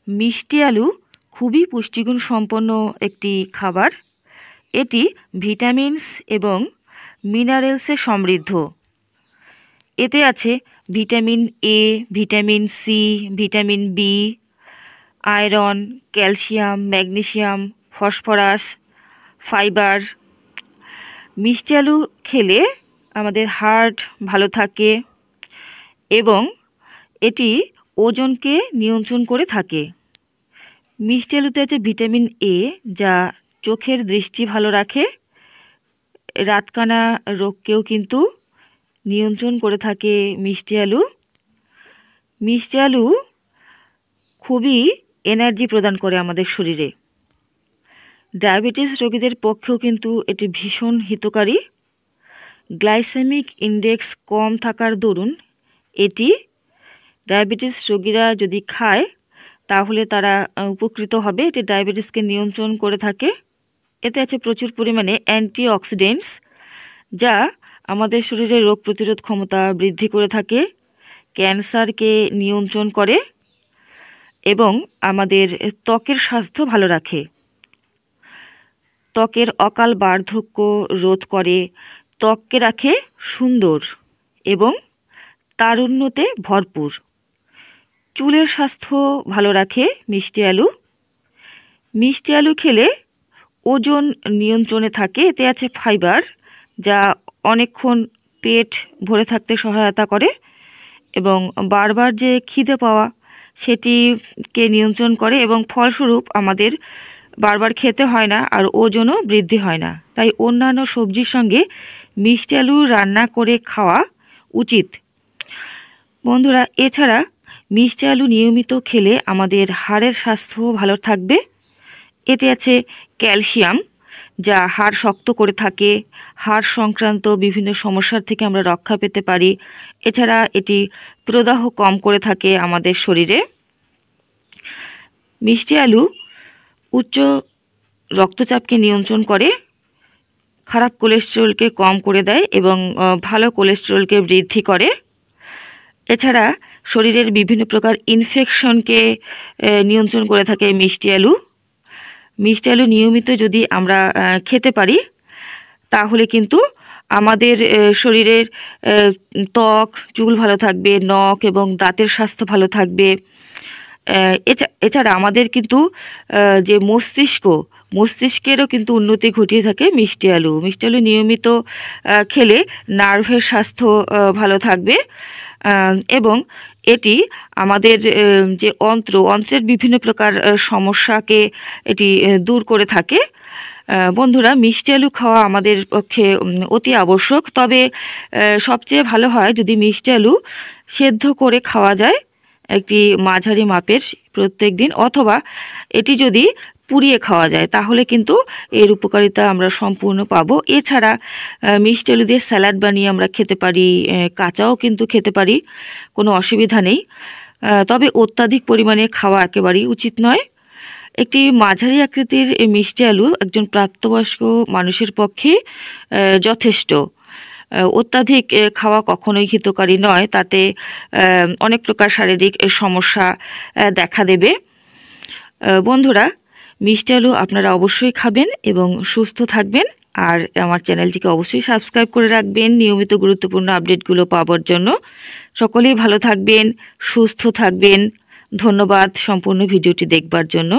মিষ্টি আলু খুবই পুষ্টিগুণ সম্পন্ন একটি খাবার। এটি ভিটামিনস এবং মিনারেলসে সমৃদ্ধ। এতে আছে vitamin A, vitamin C, vitamin B, iron, calcium, magnesium, phosphorus, fibre. মিষ্টি আলু খেলে আমাদের হার্ট ভালো থাকে এবং এটি ওজনকে নিয়ন্ত্রণ করে থাকে। মিষ্টি আলুতে আছে ভিটামিন এ, যা চোখের দৃষ্টি ভালো রাখে। রাতকানা রোগকেও কিন্তু নিয়ন্ত্রণ করে থাকে মিষ্টি আলু। মিষ্টি আলু খুবই এনার্জি প্রদান করে আমাদের শরীরে। ডায়াবেটিস রোগীদের পক্ষেও কিন্তু এটি ভীষণ হিতকারী। গ্লাইসেমিক ইন্ডেক্স কম থাকার দরুন এটি ডায়াবেটিস রোগীরা যদি খায় তাহলে তারা উপকৃত হবে। এটি ডায়াবেটিসকে নিয়ন্ত্রণ করে থাকে। এতে আছে প্রচুর পরিমাণে অ্যান্টিঅক্সিডেন্টস, যা আমাদের শরীরে রোগ প্রতিরোধ ক্ষমতা বৃদ্ধি করে থাকে, ক্যান্সারকে নিয়ন্ত্রণ করে এবং আমাদের ত্বকের স্বাস্থ্য ভালো রাখে। ত্বকের অকাল বার্ধক্য রোধ করে, ত্বককে রাখে সুন্দর এবং তারুণ্যতে ভরপুর। চুলের স্বাস্থ্য ভালো রাখে মিষ্টি আলু। মিষ্টি আলু খেলে ওজন নিয়ন্ত্রণে থাকে। এতে আছে ফাইবার, যা অনেকক্ষণ পেট ভরে থাকতে সহায়তা করে এবং বারবার যে খিদে পাওয়া সেটিকে নিয়ন্ত্রণ করে এবং ফলস্বরূপ আমাদের বারবার খেতে হয় না আর ওজনও বৃদ্ধি হয় না। তাই অন্যান্য সবজির সঙ্গে মিষ্টি আলু রান্না করে খাওয়া উচিত। বন্ধুরা, এছাড়া মিষ্টি আলু নিয়মিত খেলে আমাদের হাড়ের স্বাস্থ্য ভালো থাকবে। এতে আছে ক্যালসিয়াম, যা হাড় শক্ত করে থাকে। হাড় সংক্রান্ত বিভিন্ন সমস্যার থেকে আমরা রক্ষা পেতে পারি। এছাড়া এটি প্রদাহ কম করে থাকে আমাদের শরীরে। মিষ্টি আলু উচ্চ রক্তচাপকে নিয়ন্ত্রণ করে, খারাপ কোলেস্টেরলকে কম করে দেয় এবং ভালো কোলেস্টেরলকে বৃদ্ধি করে। এছাড়া শরীরের বিভিন্ন প্রকার ইনফেকশনকে নিয়ন্ত্রণ করে থাকে মিষ্টি আলু। মিষ্টি আলু নিয়মিত যদি আমরা খেতে পারি তাহলে কিন্তু আমাদের শরীরের ত্বক, চুল ভালো থাকবে, নখ এবং দাঁতের স্বাস্থ্য ভালো থাকবে। এছাড়া আমাদের কিন্তু যে মস্তিষ্কেরও কিন্তু উন্নতি ঘটিয়ে থাকে মিষ্টি আলু। মিষ্টি আলু নিয়মিত খেলে নার্ভের স্বাস্থ্য ভালো থাকবে এবং এটি আমাদের যে অন্ত্রের বিভিন্ন প্রকার সমস্যাকে এটি দূর করে থাকে। বন্ধুরা, মিষ্টি আলু খাওয়া আমাদের পক্ষে অতি আবশ্যক। তবে সবচেয়ে ভালো হয় যদি মিষ্টি আলু সেদ্ধ করে খাওয়া যায় একটি মাঝারি মাপের প্রত্যেক দিন, অথবা এটি যদি পুড়িয়ে খাওয়া যায় তাহলে কিন্তু এর উপকারিতা আমরা সম্পূর্ণ পাবো। এছাড়া মিষ্টি আলু দিয়ে স্যালাড বানিয়ে আমরা খেতে পারি, কাঁচাও কিন্তু খেতে পারি, কোনো অসুবিধা নেই। তবে অত্যাধিক পরিমাণে খাওয়া একেবারেই উচিত নয়। একটি মাঝারি আকৃতির মিষ্টি আলু একজন প্রাপ্তবয়স্ক মানুষের পক্ষে যথেষ্ট। অত্যাধিক খাওয়া কখনোই হিতকারী নয়, তাতে অনেক প্রকার শারীরিক সমস্যা দেখা দেবে। বন্ধুরা, মিষ্টি আলু আপনারা অবশ্যই খাবেন এবং সুস্থ থাকবেন। আর আমার চ্যানেলটিকে অবশ্যই সাবস্ক্রাইব করে রাখবেন নিয়মিত গুরুত্বপূর্ণ আপডেটগুলো পাওয়ার জন্য। সকলেই ভালো থাকবেন, সুস্থ থাকবেন। ধন্যবাদ সম্পূর্ণ ভিডিওটি দেখবার জন্য।